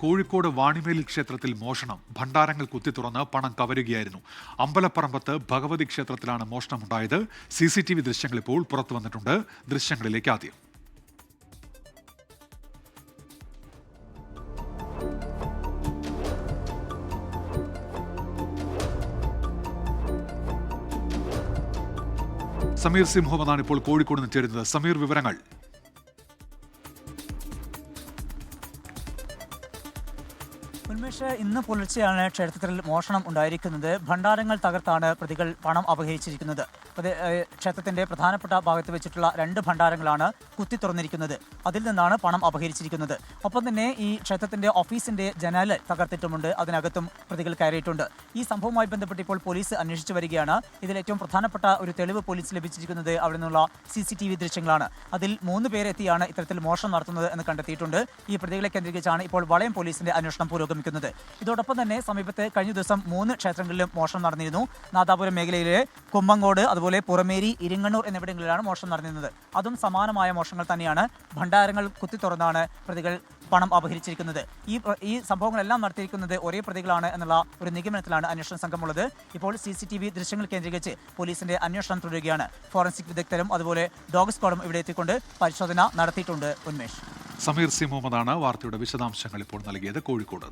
കോഴിക്കോട് വാണിമേലിൽ ക്ഷേത്രത്തിൽ മോഷണം. ഭണ്ഡാരങ്ങൾ കുത്തിത്തുറന്ന് പണം കവരുകയായിരുന്നു. അമ്പലപ്പറമ്പത്ത് ഭഗവതി ക്ഷേത്രത്തിലാണ് മോഷണമുണ്ടായത്. CCTV ദൃശ്യങ്ങൾ ഇപ്പോൾ പുറത്തു വന്നിട്ടുണ്ട്. ദൃശ്യങ്ങളിലേക്ക് ആദ്യം. സമീർ സി മുഹമ്മദാണ് ഇപ്പോൾ കോഴിക്കോട് നിന്ന് ചേരുന്നത്. സമീർ, വിവരങ്ങൾ. ഉന്മേഷ്, ഇന്ന് പുലർച്ചെയാണ് ക്ഷേത്രത്തിൽ മോഷണം ഉണ്ടായിരിക്കുന്നത്. ഭണ്ഡാരങ്ങൾ തകർത്താണ് പ്രതികൾ പണം അപഹരിച്ചിരിക്കുന്നത്. ക്ഷേത്രത്തിന്റെ പ്രധാനപ്പെട്ട ഭാഗത്ത് വെച്ചിട്ടുള്ള 2 ഭണ്ഡാരങ്ങളാണ് കുത്തി തുറന്നിരിക്കുന്നത്. അതിൽ നിന്നാണ് പണം അപഹരിച്ചിരിക്കുന്നത്. ഒപ്പം തന്നെ ഈ ക്ഷേത്രത്തിന്റെ ഓഫീസിന്റെ ജനാല തകർത്തിട്ടുമുണ്ട്. അതിനകത്തും പ്രതികൾ കയറിയിട്ടുണ്ട്. ഈ സംഭവവുമായി ബന്ധപ്പെട്ട് ഇപ്പോൾ പോലീസ് അന്വേഷിച്ചു വരികയാണ്. ഇതിൽ ഏറ്റവും പ്രധാനപ്പെട്ട ഒരു തെളിവ് പോലീസ് ലഭിച്ചിരിക്കുന്നത് അവിടെ നിന്നുള്ള CCTV ദൃശ്യങ്ങളാണ്. അതിൽ 3 പേരെത്തിയാണ് ഇത്തരത്തിൽ മോഷണം നടത്തുന്നത് എന്ന് കണ്ടെത്തിയിട്ടുണ്ട്. ഈ പ്രതികളെ കേന്ദ്രീകരിച്ചാണ് ഇപ്പോൾ വളയം പോലീസിന്റെ അന്വേഷണം പുരോഗമിക്കുന്നത്. ഇതോടൊപ്പം തന്നെ സമീപത്ത് കഴിഞ്ഞ ദിവസം 3 ക്ഷേത്രങ്ങളിലും മോഷണം നടന്നിരുന്നു. നാദാപുരം മേഖലയിലെ കുമ്പങ്ങോട്, അതുപോലെ പുറമേരി, ഇരിങ്ങണ്ണൂർ എന്നിവിടങ്ങളിലാണ് മോഷണം നടന്നിരുന്നത്. അതും സമാനമായ മോഷണങ്ങൾ തന്നെയാണ്. ഭണ്ഡാരങ്ങൾ കുത്തി തുറന്നാണ് പ്രതികൾ പണം അപഹരിച്ചിരിക്കുന്നത്. ഈ സംഭവങ്ങളെല്ലാം നടത്തിയിരിക്കുന്നത് ഒരേ പ്രതികളാണ് എന്നുള്ള ഒരു നിഗമനത്തിലാണ് അന്വേഷണ സംഘമുള്ളത്. ഇപ്പോൾ CCTV ദൃശ്യങ്ങൾ കേന്ദ്രീകരിച്ച് പോലീസിന്റെ അന്വേഷണം തുടരുകയാണ്. ഫോറൻസിക് വിദഗ്ധരും അതുപോലെ ഡോഗ് സ്ക്വാഡും ഇവിടെ എത്തിക്കൊണ്ട് പരിശോധന നടത്തിയിട്ടുണ്ട്. ഉന്മേഷ്. സമീർ സി മുഹമ്മദാണ് വാർത്തയുടെ വിശദാംശങ്ങൾ ഇപ്പോൾ നൽകിയത് കോഴിക്കോട്.